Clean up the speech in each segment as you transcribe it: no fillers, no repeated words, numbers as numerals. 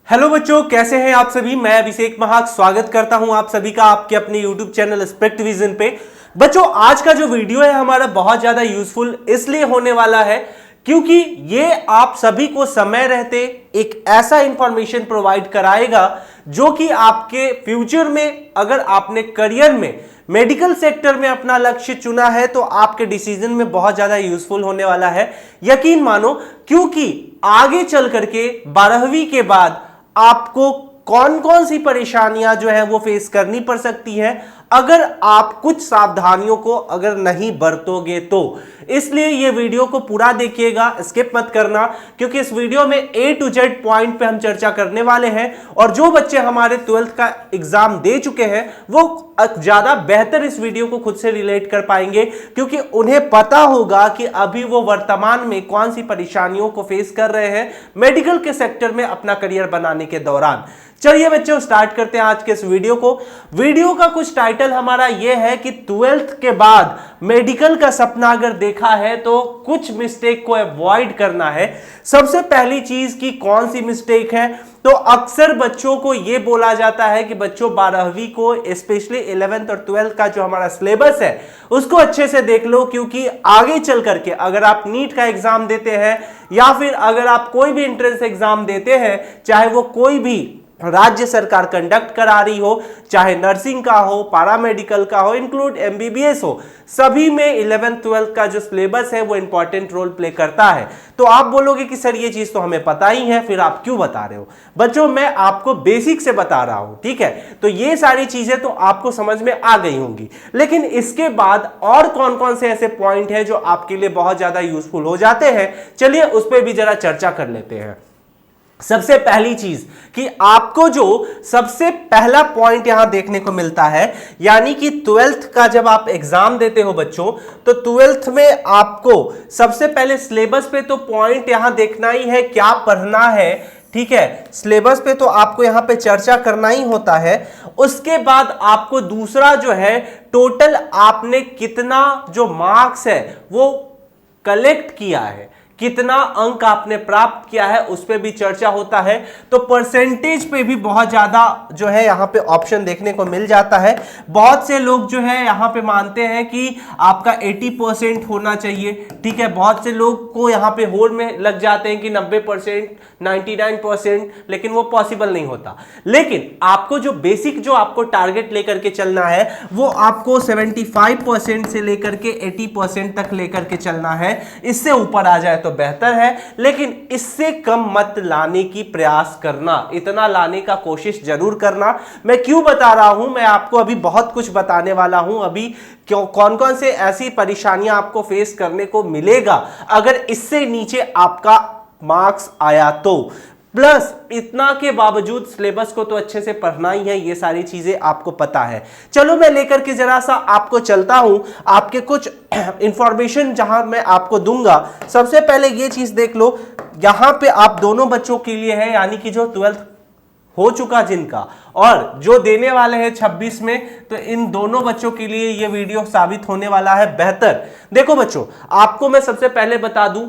Hello बच्चों, कैसे हैं आप सभी। मैं अभिषेक महाक स्वागत करता हूं आप सभी का आपके अपने यूट्यूब चैनल स्पेक्ट विजन पे। बच्चों, आज का जो वीडियो है हमारा बहुत ज्यादा यूजफुल इसलिए होने वाला है क्योंकि ये आप सभी को समय रहते एक ऐसा इंफॉर्मेशन प्रोवाइड कराएगा जो कि आपके फ्यूचर में, अगर आपने करियर में मेडिकल सेक्टर में अपना लक्ष्य चुना है तो आपके डिसीजन में बहुत ज्यादा यूजफुल होने वाला है। यकीन मानो, क्योंकि आगे चल करके 12वीं के बाद आपको कौन कौन सी परेशानियां जो है वो फेस करनी पड़ सकती हैं अगर आप कुछ सावधानियों को अगर नहीं बरतोगे तो। इसलिए ये वीडियो को पूरा देखिएगा, स्किप मत करना, क्योंकि इस वीडियो में A to Z पॉइंट पे हम चर्चा करने वाले हैं। और जो बच्चे हमारे 12th का एग्जाम दे चुके हैं वो ज्यादा बेहतर इस वीडियो को खुद से रिलेट कर पाएंगे, क्योंकि उन्हें पता होगा कि अभी वो वर्तमान में कौन सी परेशानियों को फेस कर रहे हैं मेडिकल के सेक्टर में अपना करियर बनाने के दौरान। चलिए बच्चों, स्टार्ट करते हैं आज के इस वीडियो को। वीडियो का कुछ टाइटल हमारा यह है कि 12th के बाद मेडिकल का सपना अगर देखा है तो कुछ मिस्टेक को अवॉइड करना है। सबसे पहली चीज की कौन सी मिस्टेक है, तो अक्सर बच्चों को यह बोला जाता है कि बच्चों 12वीं को, स्पेशली 11th और 12th का जो हमारा सिलेबस है उसको अच्छे से देख लो, क्योंकि आगे चल करके अगर आप नीट का एग्जाम देते हैं या फिर अगर आप कोई भी एंट्रेंस एग्जाम देते हैं, चाहे वो कोई भी राज्य सरकार कंडक्ट करा रही हो, चाहे नर्सिंग का हो, पैरामेडिकल का हो, इंक्लूड एमबीबीएस हो, सभी में 11th 12th का जो सिलेबस है वो इंपॉर्टेंट रोल प्ले करता है। तो आप बोलोगे कि सर ये चीज तो हमें पता ही है, फिर आप क्यों बता रहे हो। बच्चों, मैं आपको बेसिक से बता रहा हूं, ठीक है। तो ये सारी चीजें तो आपको समझ में आ गई होंगी, लेकिन इसके बाद और कौन कौन से ऐसे पॉइंट है जो आपके लिए बहुत ज्यादा यूजफुल हो जाते हैं, चलिए उस पर भी जरा चर्चा कर लेते हैं। सबसे पहली चीज कि आपको जो सबसे पहला पॉइंट यहां देखने को मिलता है, यानी कि 12th का जब आप एग्जाम देते हो बच्चों, तो 12th में आपको सबसे पहले सिलेबस पे तो पॉइंट यहां देखना ही है, क्या पढ़ना है, ठीक है। सिलेबस पे तो आपको यहां पे चर्चा करना ही होता है। उसके बाद आपको दूसरा जो है, टोटल आपने कितना जो मार्क्स है वो कलेक्ट किया है, कितना अंक आपने प्राप्त किया है, उस पे भी चर्चा होता है। तो परसेंटेज पे भी बहुत ज्यादा जो है यहाँ पे ऑप्शन देखने को मिल जाता है। बहुत से लोग जो है यहाँ पे मानते हैं कि आपका 80% होना चाहिए, ठीक है। बहुत से लोग को यहाँ पे होड़ में लग जाते हैं कि 90%, 99%, लेकिन वो पॉसिबल नहीं होता। लेकिन आपको जो बेसिक जो आपको टारगेट लेकर के चलना है वो आपको 75% से लेकर के 80% तक लेकर के चलना है। इससे ऊपर आ जाए तो बेहतर है, लेकिन इससे कम मत लाने की प्रयास करना, इतना लाने का कोशिश जरूर करना। मैं क्यों बता रहा हूं, मैं आपको अभी बहुत कुछ बताने वाला हूं। अभी क्यों, कौन कौन से ऐसी परेशानियां आपको फेस करने को मिलेगा अगर इससे नीचे आपका मार्क्स आया तो। प्लस इतना के बावजूद सिलेबस को तो अच्छे से पढ़ना ही है, ये सारी चीजें आपको पता है। चलो मैं लेकर के जरा सा आपको चलता हूं, आपके कुछ इंफॉर्मेशन जहां मैं आपको दूंगा। सबसे पहले ये चीज देख लो, यहां पे आप दोनों बच्चों के लिए है, यानी कि जो 12th हो चुका जिनका और जो देने वाले हैं 26 में, तो इन दोनों बच्चों के लिए ये वीडियो साबित होने वाला है बेहतर। देखो बच्चों, आपको मैं सबसे पहले बता दूं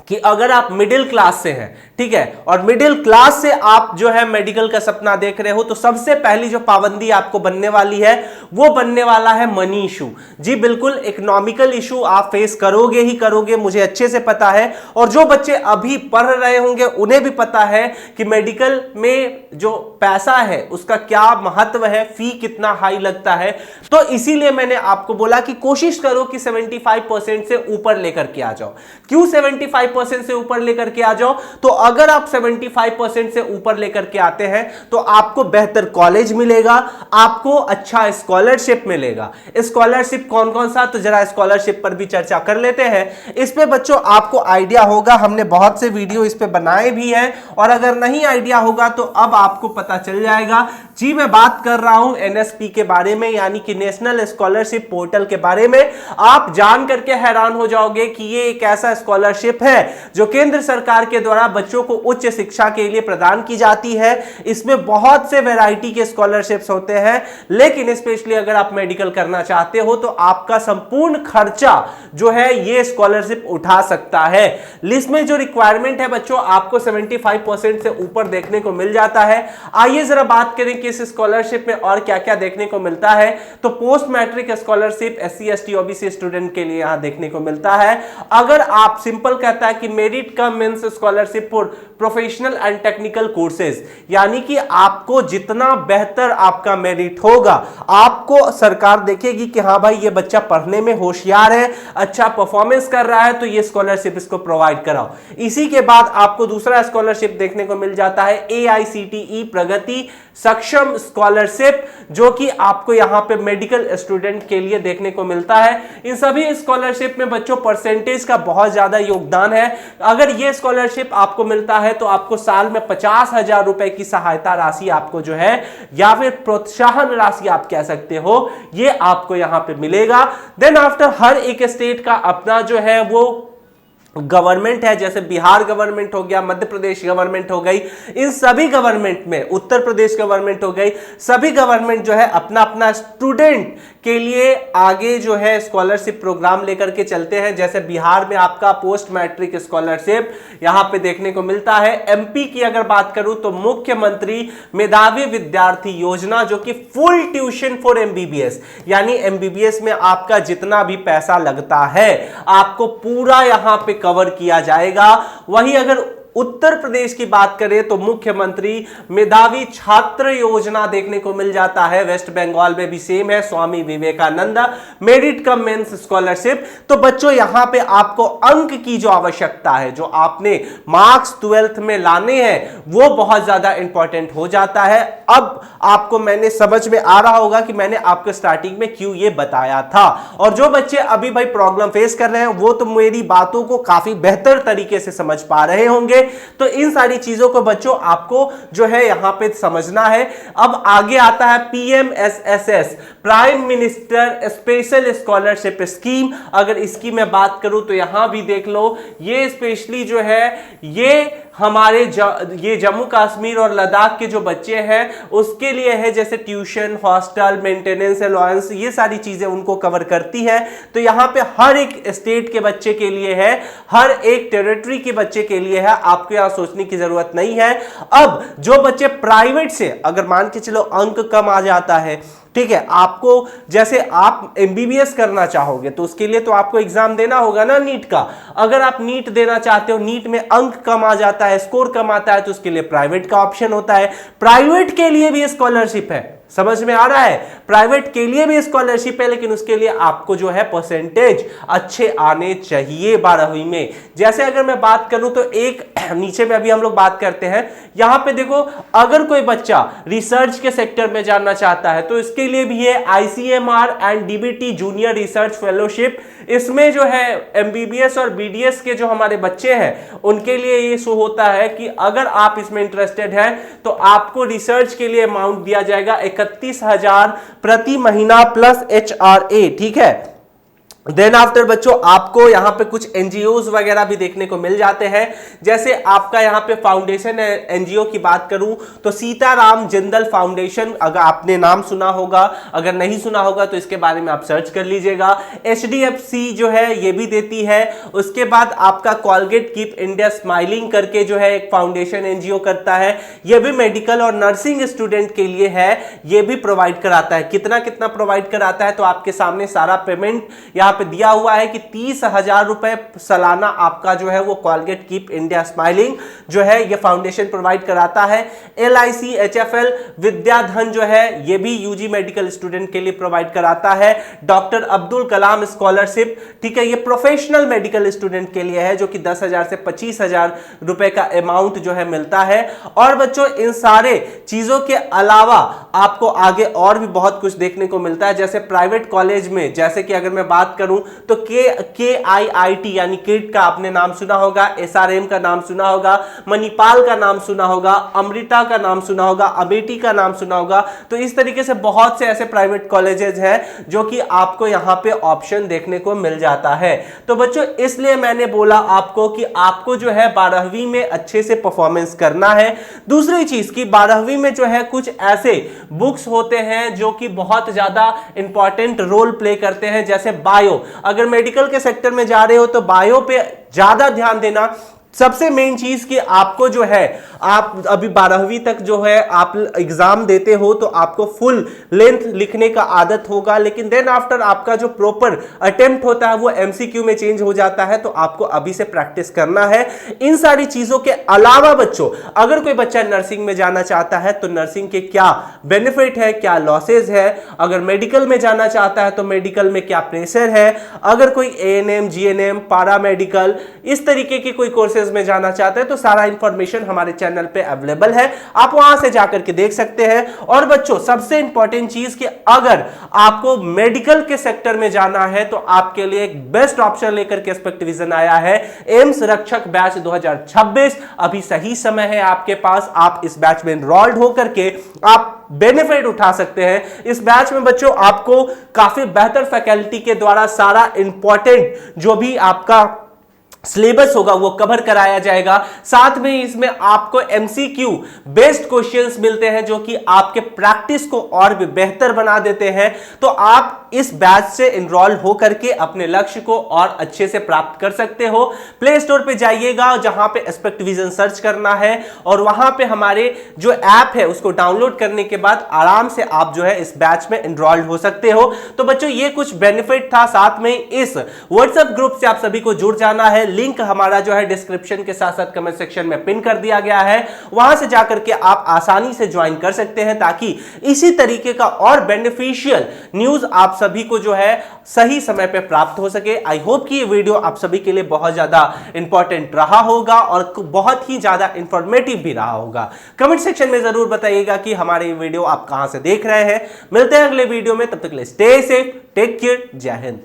कि अगर आप मिडिल क्लास से हैं, ठीक है, और मिडिल क्लास से आप जो है मेडिकल का सपना देख रहे हो, तो सबसे पहली जो पाबंदी आपको बनने वाली है वो बनने वाला है मनी इशू। जी बिल्कुल, इकोनॉमिकल इशू आप फेस करोगे ही करोगे, मुझे अच्छे से पता है। और जो बच्चे अभी पढ़ रहे होंगे उन्हें भी पता है कि मेडिकल में जो पैसा है उसका क्या महत्व है, फी कितना हाई लगता है। तो इसीलिए मैंने आपको बोला कि कोशिश करो कि 75% से ऊपर लेकर के आ जाओ। क्यों 75% से ऊपर लेकर के आ जाओ, तो अगर आप 75% से ऊपर लेकर के आते हैं तो आपको बेहतर कॉलेज मिलेगा, आपको अच्छा स्कॉलरशिप मिलेगा। स्कॉलरशिप कौन कौन सा, तो जरा स्कॉलरशिप पर भी चर्चा कर लेते हैं। इस पे बच्चों आपको आइडिया होगा, हमने बहुत से वीडियो इस पे बनाए भी हैं, और अगर नहीं आइडिया होगा तो अब आपको पता चल जाएगा। जी मैं बात कर रहा हूं एनएसपी के बारे में, यानी कि नेशनल स्कॉलरशिप पोर्टल के बारे में। आप जान करके हैरान हो जाओगे कि ये एक ऐसा स्कॉलरशिप है जो केंद्र सरकार के द्वारा बच्चों को उच्च शिक्षा के लिए प्रदान की जाती है। इसमें बहुत से वैरायटी के स्कॉलरशिप्स होते हैं, लेकिन स्पेशली अगर आप मेडिकल करना चाहते हो तो आपका संपूर्ण खर्चा जो है ये स्कॉलरशिप उठा सकता है। लिस्ट में जो रिक्वायरमेंट है बच्चों आपको 75% से ऊपर देखने को मिल जाता है। आइए जरा बात करें कि इस स्कॉलरशिप में और क्या क्या देखने को मिलता है। तो post matric scholarship SC ST OBC student के लिए यहां देखने को मिलता है। अगर आप सिंपल कहता है कि merit come means scholarship for professional and technical courses, यानी कि आपको जितना बेहतर आपका मेरिट होगा आपको सरकार देखेगी कि हाँ भाई ये बच्चा पढ़ने में होशियार है, अच्छा परफॉर्मेंस कर रहा है, तो ये स्कॉलरशिप इसको प्रोवाइड कराओ। इसी के बाद आपको दूसरा स्कॉलरशिप देखने को मिल जाता है AICTE प्रगति सक्षम स्कॉलरशिप, जो कि आपको यहां पे मेडिकल स्टूडेंट के लिए देखने को मिलता है। इन सभी स्कॉलरशिप में बच्चों परसेंटेज का बहुत ज्यादा योगदान है। अगर ये स्कॉलरशिप आपको मिलता है तो आपको साल में 50,000 रुपए की सहायता राशि आपको जो है या फिर प्रोत्साहन राशि आप कह सकते हो, ये आपको यहां पे मिलेगा। देन आफ्टर हर एक स्टेट का अपना जो है वो गवर्नमेंट है, जैसे बिहार गवर्नमेंट हो गया, मध्य प्रदेश गवर्नमेंट हो गई, इन सभी गवर्नमेंट में उत्तर प्रदेश गवर्नमेंट हो गई, सभी गवर्नमेंट जो है अपना अपना स्टूडेंट के लिए आगे जो है स्कॉलरशिप प्रोग्राम लेकर के चलते हैं। जैसे बिहार में आपका पोस्ट मैट्रिक स्कॉलरशिप यहां पे देखने को मिलता है। MP की अगर बात करूं तो मुख्यमंत्री मेधावी विद्यार्थी योजना, जो कि फुल ट्यूशन फॉर MBBS, यानी MBBS में आपका जितना भी पैसा लगता है आपको पूरा यहां पे कवर किया जाएगा। वहीं अगर उत्तर प्रदेश की बात करें तो मुख्यमंत्री मेधावी छात्र योजना देखने को मिल जाता है। वेस्ट बंगाल में भी सेम है, Swami Vivekananda merit cum means scholarship. तो बच्चों यहां पे आपको अंक की जो आवश्यकता है, जो आपने मार्क्स 12th में लाने हैं, वो बहुत ज्यादा इंपॉर्टेंट हो जाता है। अब आपको मैंने समझ में आ रहा होगा कि मैंने आपको स्टार्टिंग में क्यों ये बताया था। और जो बच्चे अभी भाई प्रॉब्लम फेस कर रहे हैं वो तो मेरी बातों को काफी बेहतर तरीके से समझ पा रहे होंगे। तो इन सारी चीजों को बच्चों आपको जो है यहां पे समझना है। अब आगे आता है PMSSS, prime minister special scholarship scheme. अगर इसकी मैं बात करूं तो यहां भी देख लो, ये स्पेशली जो है ये हमारे ये जम्मू कश्मीर और लद्दाख के जो बच्चे हैं उसके लिए है, जैसे ट्यूशन, हॉस्टल, मेंटेनेंस अलाउंस, ये सारी चीजें उनको कवर करती है। तो यहां पे हर एक स्टेट के बच्चे के लिए है, हर एक टेरिटरी के बच्चे के लिए है, आपको यहां सोचने की जरूरत नहीं है। अब जो बच्चे प्राइवेट से अगर मान के चलो अंक कम आ जाता है, ठीक है, आपको जैसे आप MBBS करना चाहोगे तो उसके लिए तो आपको एग्जाम देना होगा ना नीट का। अगर आप नीट देना चाहते हो, नीट में अंक कम आ जाता है, स्कोर कम आता है, तो उसके लिए प्राइवेट का ऑप्शन होता है। प्राइवेट के लिए भी स्कॉलरशिप है, समझ में आ रहा है, प्राइवेट के लिए भी स्कॉलरशिप है, लेकिन उसके लिए आपको जो है परसेंटेज अच्छे आने चाहिए 12वीं में। जैसे अगर मैं बात करूं तो एक नीचे में अभी हम लोग बात करते हैं, यहां पे देखो अगर कोई बच्चा रिसर्च के सेक्टर में जाना चाहता है तो इसके लिए भी है ICMR and DBT junior research fellowship. इसमें जो है MBBS और BDS के जो हमारे बच्चे हैं उनके लिए ये शो होता है कि अगर आप इसमें इंटरेस्टेड हैं तो आपको रिसर्च के लिए अमाउंट दिया जाएगा 31,000 प्रति महीना प्लस HRA, ठीक है। देन आफ्टर बच्चों आपको यहां पे कुछ NGOs वगैरह भी देखने को मिल जाते हैं। जैसे आपका यहां पे फाउंडेशन है, NGO की बात करूं तो सीताराम जिंदल फाउंडेशन, अगर आपने नाम सुना होगा, अगर नहीं सुना होगा तो इसके बारे में आप सर्च कर लीजिएगा। HDFC जो है ये भी देती है। उसके बाद आपका कॉलगेट कीप इंडिया स्माइलिंग करके जो है एक फाउंडेशन NGO करता है, ये भी मेडिकल और नर्सिंग स्टूडेंट के लिए है, ये भी प्रोवाइड कराता है। कितना कितना प्रोवाइड कराता है तो आपके सामने सारा पेमेंट यहां पे दिया हुआ है कि 30,000 रुपए सालाना आपका जो है वो कॉलगेट कीप इंडिया स्माइलिंग जो है ये फाउंडेशन प्रोवाइड कराता है। LIC HFL विद्याधन जो है ये भी UG मेडिकल स्टूडेंट के लिए प्रोवाइड कराता है। डॉक्टर अब्दुल कलाम स्कॉलरशिप, ठीक है, ये प्रोफेशनल मेडिकल स्टूडेंट के लिए है, जो कि 10,000 से 25,000 रुपए का अमाउंट जो है मिलता है। और बच्चों इन सारे चीजों के अलावा आपको आगे और भी बहुत कुछ देखने को मिलता है। जैसे प्राइवेट कॉलेज में, जैसे कि अगर मैं बात करूं तो KIIT यानी किट का आपने नाम सुना होगा, SRM का नाम सुना होगा, मणिपाल का नाम सुना होगा, अमृता का नाम सुना होगा, अमेठी का नाम सुना होगा। तो इस तरीके से बहुत से ऐसे प्राइवेट कॉलेजेस हैं जो कि आपको यहां पे ऑप्शन देखने को मिल जाता है। तो बच्चों इसलिए मैंने बोला आपको कि आपको जो है 12वीं में अच्छे से परफॉर्मेंस करना है। दूसरी चीज कि 12वीं में जो है कुछ ऐसे बुक्स होते हैं जो कि बहुत ज्यादा इंपॉर्टेंट रोल प्ले करते हैं, जैसे बायो। अगर मेडिकल के सेक्टर में जा रहे हो तो बायो पे ज्यादा ध्यान देना। सबसे मेन चीज कि आपको जो है, आप अभी 12वीं तक जो है आप एग्जाम देते हो तो आपको फुल लेंथ लिखने का आदत होगा, लेकिन देन आफ्टर आपका जो प्रॉपर अटेम्प्ट होता है वो MCQ में चेंज हो जाता है। तो आपको अभी से प्रैक्टिस करना है। इन सारी चीजों के अलावा बच्चों, अगर कोई बच्चा नर्सिंग में जाना चाहता है तो नर्सिंग के क्या बेनिफिट है, क्या लॉसेज है, अगर मेडिकल में जाना चाहता है तो मेडिकल में क्या प्रेशर है, अगर कोई ANM GNM पैरामेडिकल इस तरीके के कोई कोर्सेज में जाना चाहते हैं तो सारा इंफॉर्मेशन हमारे चैनल पे अवेलेबल है, आप वहां से जाकर के देख सकते हैं। और बच्चों सबसे इंपॉर्टेंट चीज कि अगर आपको मेडिकल के सेक्टर में जाना है तो आपके लिए एक बेस्ट ऑप्शन लेकर के एस्पेक्ट विजन आया है, एम्स रक्षक बैच 2026। अभी सही समय है आपके पास, आप इस बैच में एनरोल्ड होकर के आप बेनिफिट उठा सकते हैं। इस बैच में बच्चों आपको काफी बेहतर फैकल्टी के द्वारा सारा इंपॉर्टेंट जो भी आपका सिलेबस होगा वो कवर कराया जाएगा। साथ में इसमें आपको MCQ बेस्ड क्वेश्चंस मिलते हैं जो कि आपके प्रैक्टिस को और भी बेहतर बना देते हैं। तो आप इस बैच से एनरोल होकर के अपने लक्ष्य को और अच्छे से प्राप्त कर सकते हो। प्ले स्टोर पे जाइएगा, जहां पे एस्पेक्ट विजन सर्च करना है और वहां पे हमारे जो ऐप है उसको डाउनलोड करने के बाद आराम से आप जो है इस बैच में एनरोल हो सकते हो। तो बच्चों ये कुछ बेनिफिट था। साथ में इस व्हाट्सएप ग्रुप से आप सभी को जुड़ जाना है। लिंक हमारा जो है डिस्क्रिप्शन के साथ साथ कमेंट सेक्शन में पिन कर दिया गया है, वहां से जाकर के आप आसानी से ज्वाइन कर सकते हैं ताकि इसी तरीके का और बेनिफिशियल न्यूज आप सभी को जो है सही समय पे प्राप्त हो सके। आई होप कि ये वीडियो आप सभी के लिए बहुत ज्यादा इंपॉर्टेंट रहा होगा और बहुत ही ज्यादा इंफॉर्मेटिव भी रहा होगा। कमेंट सेक्शन में जरूर बताइएगा कि हमारे ये वीडियो आप कहां से देख रहे हैं। मिलते हैं अगले वीडियो में, तब तक के लिए स्टे सेफ, टेक केयर, जय हिंद।